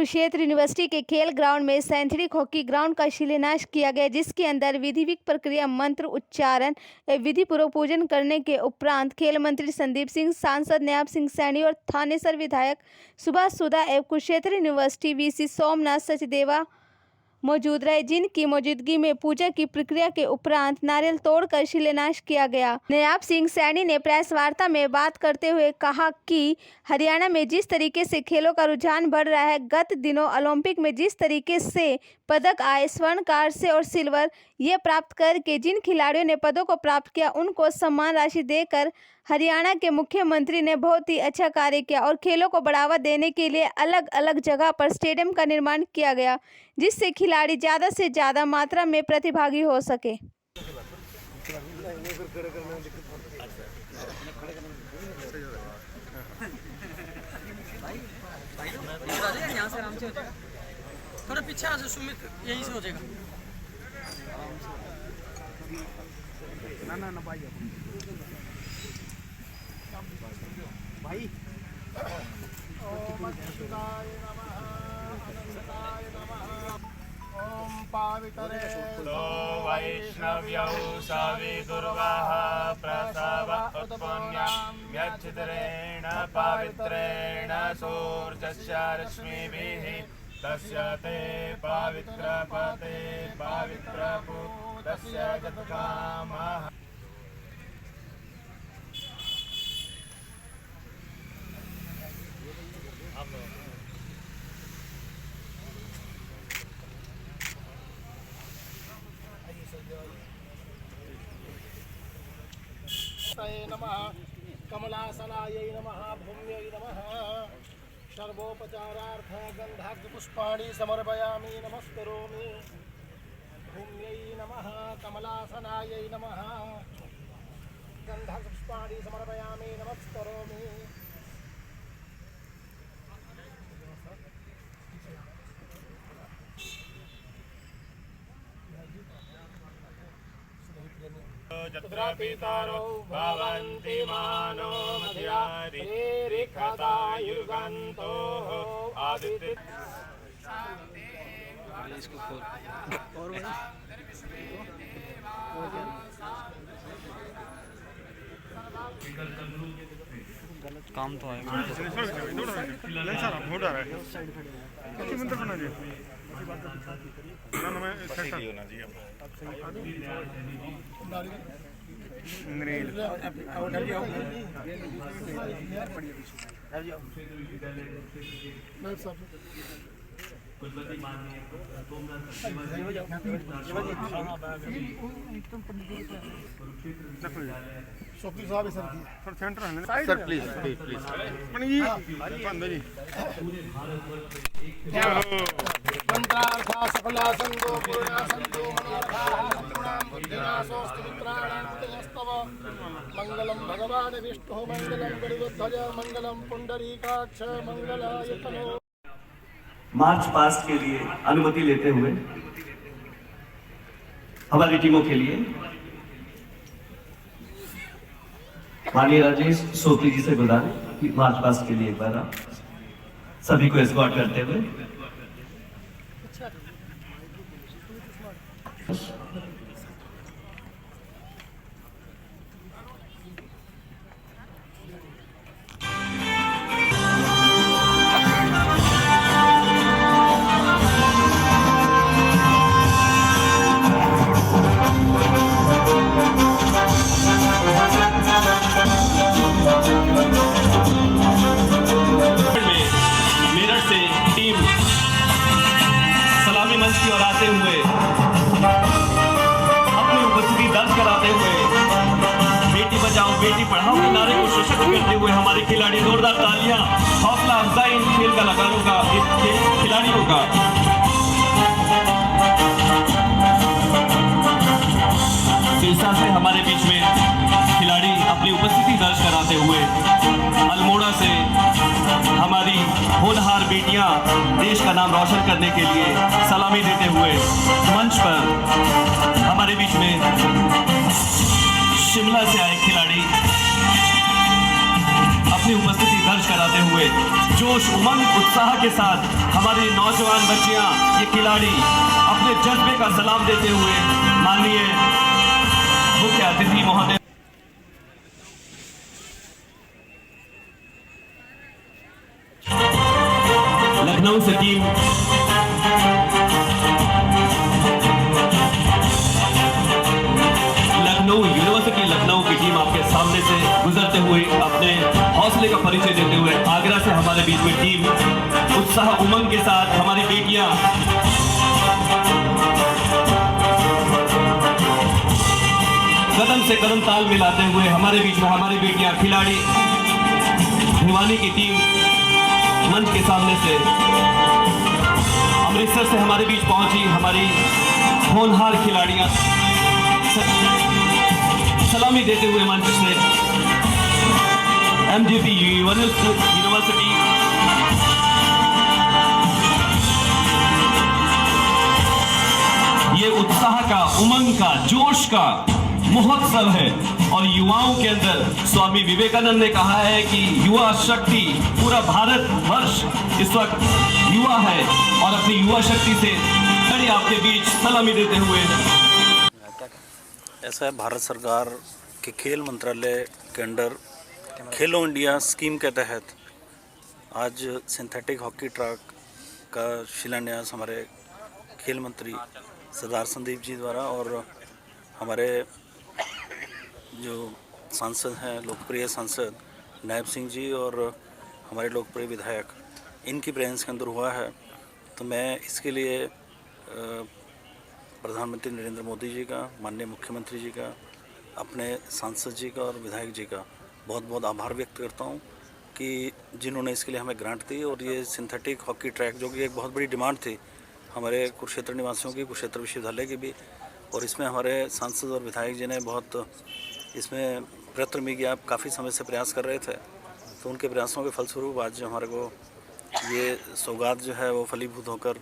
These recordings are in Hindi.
कुरुक्षेत्र यूनिवर्सिटी के खेल ग्राउंड में सिंथेटिक हॉकी ग्राउंड का शिलान्यास किया गया, जिसके अंदर विधिवत प्रक्रिया, मंत्र उच्चारण एवं विधिपूर्वक पूजन करने के उपरांत खेल मंत्री संदीप सिंह, सांसद नायब सिंह सैनी और थानेसर विधायक सुभाष सुधा एवं कुरुक्षेत्र यूनिवर्सिटी वीसी सोमनाथ सचदेवा मौजूद रहे, जिनकी मौजूदगी में पूजा की प्रक्रिया के उपरांत नारियल तोड़कर शिलान्यास किया गया। नायब सिंह सैनी ने प्रेस वार्ता में बात करते हुए कहा कि हरियाणा में जिस तरीके से खेलों का रुझान बढ़ रहा है, गत दिनों ओलंपिक में जिस तरीके से पदक आए, स्वर्ण, कांस्य और सिल्वर, ये प्राप्त करके जिन खिलाड़ियों ने पदों को प्राप्त किया, उनको सम्मान राशि देकर हरियाणा के मुख्यमंत्री ने बहुत ही अच्छा कार्य किया और खेलों को बढ़ावा देने के लिए अलग अलग जगह पर स्टेडियम का निर्माण किया गया, जिससे खिलाड़ी ज़्यादा से ज़्यादा मात्रा में प्रतिभागी हो सके। थोड़ा पीछे आ जाओ सुमित, यहीं से हो जाएगा। ना भाई भाई ओम पावितरे वैष्णव्यौ सविदुर्वाः प्रसव उत्पुण्यम्यच्छिद्रेण पवित्रेण सूर्यस्य रश्मिभिः तस्य ते पवित्रपते पवित्रभूतस्य जत्कामः। नमः कमलासनायै नमः भूम्यै नमः सर्वोपचारार्थ गन्धाग्निपुष्पाणि समर्पयामि नमस्करोमि। भूम्यै नमः कमलासनायै नमः गन्धाग्निपुष्पाणि समर्पयामि नमस्करोमि। जत्र पितरौ भवन्ति मानो मध्यारिखतायुर्गन्तोः आदित्य। काम तो आएगा। सोपी साहब सर सेंटर है सर प्लीज प्लीज प्लीज जी बंद जी मंत्रार्था सफला संतो पूर्णा संतो मनोरथा संपूर्णां बुद्धिनाशोऽस्तु मित्राणां तेस्तव मंगलम भगवान विष्णु मंगलम गरुड़ध्वज मंगलम पुंडरीकाक्ष मंगलाय तनो। मार्च पास्ट के लिए अनुमति लेते हुए हमारी टीमों के लिए माननीय राजेश सोपी जी से गुजारें कि मार्च पास्ट के लिए एक बार आप सभी को एस्कॉर्ट करते हुए मंच की ओर आते हुए अपनी उपस्थिति दर्ज कराते हुए बेटी बचाओ बेटी पढ़ाओ के नारे को सशक्त करते हुए हमारे खिलाड़ी जोरदार तालियां, हौसला अफजाई इन खेल कलाकारों का, खिलाड़ियों का। सिरसा से हमारे बीच में खिलाड़ी अपनी उपस्थिति दर्ज कराते हुए, अल्मोड़ा से हमारी होनहार बेटियां देश का नाम रोशन करने के लिए सलामी देते हुए मंच पर हमारे बीच में शिमला से आए खिलाड़ी अपनी अपनी उपस्थिति दर्ज कराते हुए जोश उमंग उत्साह के साथ हमारी नौजवान बच्चियां, ये खिलाड़ी अपने जज्बे का सलाम देते हुए माननीय मुख्य अतिथि महोदय लखनऊ से टीम यूनिवर्सिटी लखनऊ की टीम आपके सामने से गुजरते हुए अपने हौसले का परिचय देते हुए आगरा से हमारे बीच में टीम उत्साह उमंग के साथ हमारी बेटियां कदम से कदम ताल मिलाते हुए हमारे बीच में हमारी बेटियां खिलाड़ी भिवानी की टीम मंच के सामने से अमृतसर से हमारे बीच पहुंची हमारी होनहार खिलाड़ियां सलामी देते हुए मंच से MGP यूनिवर्सिटी ये उत्साह का, उमंग का, जोश का महोत्सव है और युवाओं के अंदर स्वामी विवेकानंद ने कहा है कि युवा शक्ति, पूरा भारत वर्ष इस वक्त युवा है और अपनी युवा शक्ति से खड़े आपके बीच सलामी देते हुए ऐसा है, भारत सरकार के खेल मंत्रालय के अंडर खेलो इंडिया स्कीम के तहत आज सिंथेटिक हॉकी ट्रैक का शिलान्यास हमारे खेल मंत्री सरदार संदीप जी द्वारा और हमारे जो सांसद हैं, लोकप्रिय सांसद नायब सिंह जी और हमारे लोकप्रिय विधायक, इनकी प्रेजेंस के अंदर हुआ है। तो मैं इसके लिए प्रधानमंत्री नरेंद्र मोदी जी का, माननीय मुख्यमंत्री जी का, अपने सांसद जी का और विधायक जी का बहुत बहुत आभार व्यक्त करता हूं कि जिन्होंने इसके लिए हमें ग्रांट दी। और ये सिंथेटिक हॉकी ट्रैक जो कि एक बहुत बड़ी डिमांड थी हमारे कुरुक्षेत्र निवासियों की, कुरुक्षेत्र विश्वविद्यालय की भी, और इसमें हमारे सांसद और विधायक जी ने बहुत इसमें प्रयत्न भी किया, काफ़ी समय से प्रयास कर रहे थे। तो उनके प्रयासों के फलस्वरूप आज जो हमारे को ये सौगात जो है वो फलीभूत होकर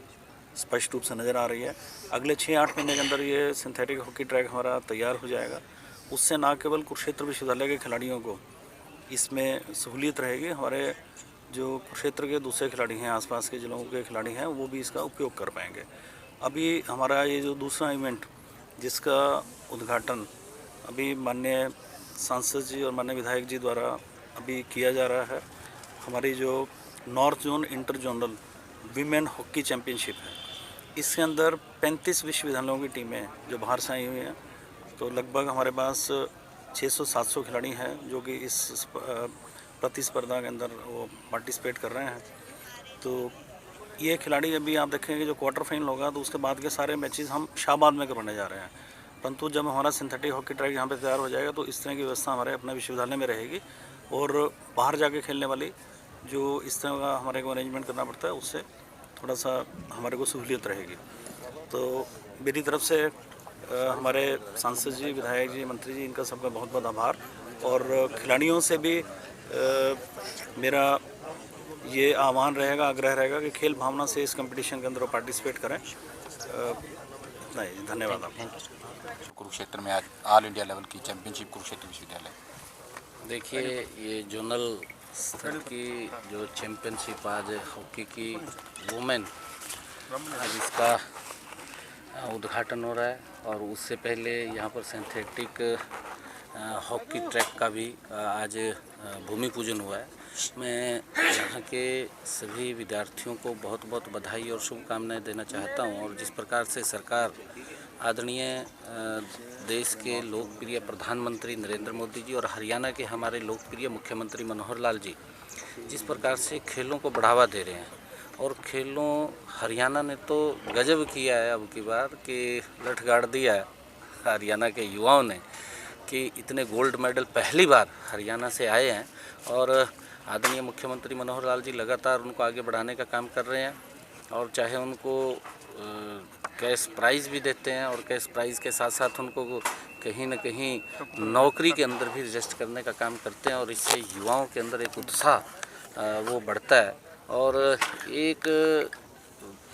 स्पष्ट रूप से नज़र आ रही है। अगले 6-8 महीने के अंदर ये सिंथेटिक हॉकी ट्रैक हमारा तैयार हो जाएगा। उससे न केवल कुरुक्षेत्र विश्वविद्यालय के खिलाड़ियों को इसमें सहूलियत रहेगी, हमारे जो कुरुक्षेत्र के दूसरे खिलाड़ी हैं, आसपास के जिलों के खिलाड़ी हैं, वो भी इसका उपयोग कर पाएंगे। अभी हमारा ये जो दूसरा इवेंट जिसका उद्घाटन अभी माननीय सांसद जी और माननीय विधायक जी द्वारा अभी किया जा रहा है, हमारी जो north zone inter zonal women hockey championship है, इसके अंदर 35 विश्वविद्यालयों की टीमें जो बाहर से आई हुई हैं। तो लगभग हमारे पास 600-700 खिलाड़ी हैं जो कि इस प्रतिस्पर्धा के अंदर वो पार्टिसिपेट कर रहे हैं। तो ये खिलाड़ी अभी आप देखेंगे जो क्वार्टर फाइनल होगा तो उसके बाद के सारे मैचेस हम शाहबाद में करवाने जा रहे हैं। परंतु जब हमारा सिंथेटिक हॉकी ट्रैक यहाँ पे तैयार हो जाएगा तो इस तरह की व्यवस्था हमारे अपने विश्वविद्यालय में रहेगी और बाहर जाके खेलने वाली जो इस तरह का हमारे को अरेंजमेंट करना पड़ता है उससे थोड़ा सा हमारे को सहूलियत रहेगी। तो मेरी तरफ से हमारे सांसद जी, विधायक जी, मंत्री जी, इनका सबका बहुत बहुत आभार। और खिलाड़ियों से भी मेरा ये आह्वान रहेगा, आग्रह रहेगा कि खेल भावना से इस कंपटीशन के अंदर पार्टिसिपेट करें। नहीं, धन्यवाद आपको। कुरुक्षेत्र में आज ऑल इंडिया लेवल की चैंपियनशिप कुरुक्षेत्र विश्वविद्यालय। देखिए, ये जोनल स्तर की जो चैंपियनशिप आज हॉकी की वुमेन, आज इसका उद्घाटन हो रहा है और उससे पहले यहाँ पर सिंथेटिक हॉकी ट्रैक का भी आज भूमि पूजन हुआ है। मैं यहाँ के सभी विद्यार्थियों को बहुत बहुत बधाई और शुभकामनाएं देना चाहता हूँ। और जिस प्रकार से सरकार, आदरणीय देश के लोकप्रिय प्रधानमंत्री नरेंद्र मोदी जी और हरियाणा के हमारे लोकप्रिय मुख्यमंत्री मनोहर लाल जी जिस प्रकार से खेलों को बढ़ावा दे रहे हैं, और खेलों हरियाणा ने तो गजब किया है अब की बार कि लठ गाड़ दिया है हरियाणा के युवाओं ने कि इतने गोल्ड मेडल पहली बार हरियाणा से आए हैं। और आदरणीय मुख्यमंत्री मनोहर लाल जी लगातार उनको आगे बढ़ाने का काम कर रहे हैं और चाहे उनको कैश प्राइज़ भी देते हैं और कैश प्राइज़ के साथ साथ उनको कहीं न कहीं नौकरी के अंदर भी रजिस्ट करने का काम करते हैं। और इससे युवाओं के अंदर एक उत्साह वो बढ़ता है। और एक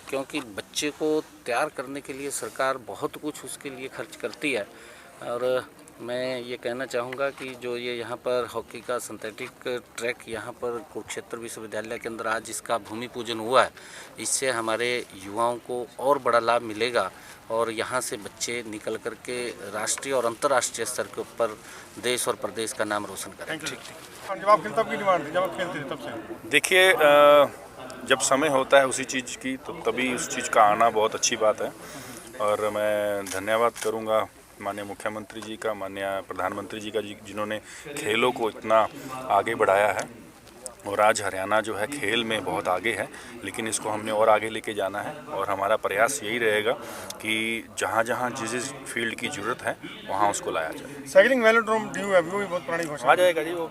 क्योंकि बच्चे को तैयार करने के लिए सरकार बहुत कुछ उसके लिए खर्च करती है और मैं ये कहना चाहूँगा कि जो ये यहाँ पर हॉकी का सिंथेटिक ट्रैक यहाँ पर कुरुक्षेत्र विश्वविद्यालय के अंदर आज इसका भूमि पूजन हुआ है, इससे हमारे युवाओं को और बड़ा लाभ मिलेगा और यहाँ से बच्चे निकल कर के राष्ट्रीय और अंतर्राष्ट्रीय स्तर के ऊपर देश और प्रदेश का नाम रोशन करेंगे। जब आप खेलते तब की डिमांड थी, जब आप खेलते थे तब से? देखिए, जब समय होता है उसी चीज़ की तो तभी उस चीज़ का आना बहुत अच्छी बात है। और मैं धन्यवाद करूँगा माननीय मुख्यमंत्री जी का, माननीय प्रधानमंत्री जी का, जिन्होंने खेलों को इतना आगे बढ़ाया है। और आज हरियाणा जो है खेल में बहुत आगे है, लेकिन इसको हमने और आगे लेके जाना है और हमारा प्रयास यही रहेगा कि जहाँ जहाँ जिस फील्ड की ज़रूरत है वहाँ उसको लाया जाए। साइकिलिंग वेलोड्रोम ड्यू है, वो भी बहुत पुरानी घोषणा आ जाएगा जी वो।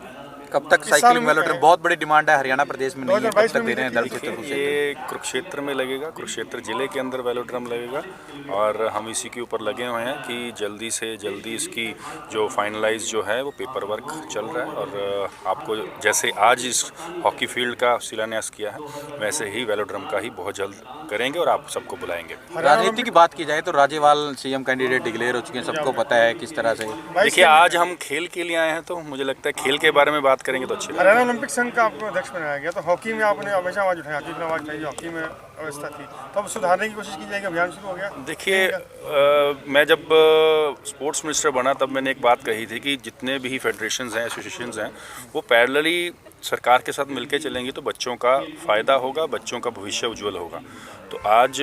कब तक साइकिलिंग वेलोड्रोम, बहुत बड़ी डिमांड है हरियाणा प्रदेश में, नहीं है, कब तक दे रहे हैं दल के तरफ से? ये कुरुक्षेत्र में लगेगा, कुरुक्षेत्र जिले के अंदर वेलोड्रम लगेगा और हम इसी के ऊपर लगे हुए हैं कि जल्दी से जल्दी इसकी जो फाइनलाइज जो है वो पेपर वर्क चल रहा है। और आपको जैसे आज इस हॉकी फील्ड का शिलान्यास किया है वैसे ही वेलोड्रम का ही बहुत जल्द करेंगे और आप सबको बुलाएंगे। राजनीति की बात की जाए तो राज्यपाल सीएम कैंडिडेट डिक्लेयर हो चुके हैं, सबको पता है किस तरह से। देखिए, आज हम खेल के लिए आए हैं तो मुझे लगता है खेल के बारे में बात करेंगे तो अच्छी बात है। हरियाणा ओलंपिक संघ का आपको अध्यक्ष बनाया गया, तो हॉकी में आपने हमेशा आवाज़ उठाई, हॉकी में आवाज़ उठाई, हॉकी में अवस्था थी, तो अब सुधारने की कोशिश की जाएगी, अभियान शुरू हो गया? देखिए, मैं जब स्पोर्ट्स मिनिस्टर बना तब मैंने एक बात कही थी कि जितने भी फेडरेशंस हैं, एसोसिएशंस हैं, वो पैरेलली सरकार के साथ मिलकर चलेंगी तो बच्चों का फ़ायदा होगा, बच्चों का भविष्य उज्जवल होगा। तो आज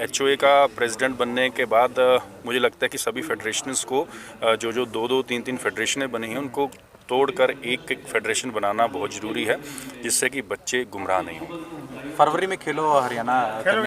HOA का प्रेसिडेंट बनने के बाद मुझे लगता है कि सभी फेडरेशंस को जो 2-2, 3-3 फेडरेशनें बनी हैं उनको तोड़कर एक फेडरेशन बनाना बहुत ज़रूरी है, जिससे कि बच्चे गुमराह नहीं हों। फरवरी में खेलो हरियाणा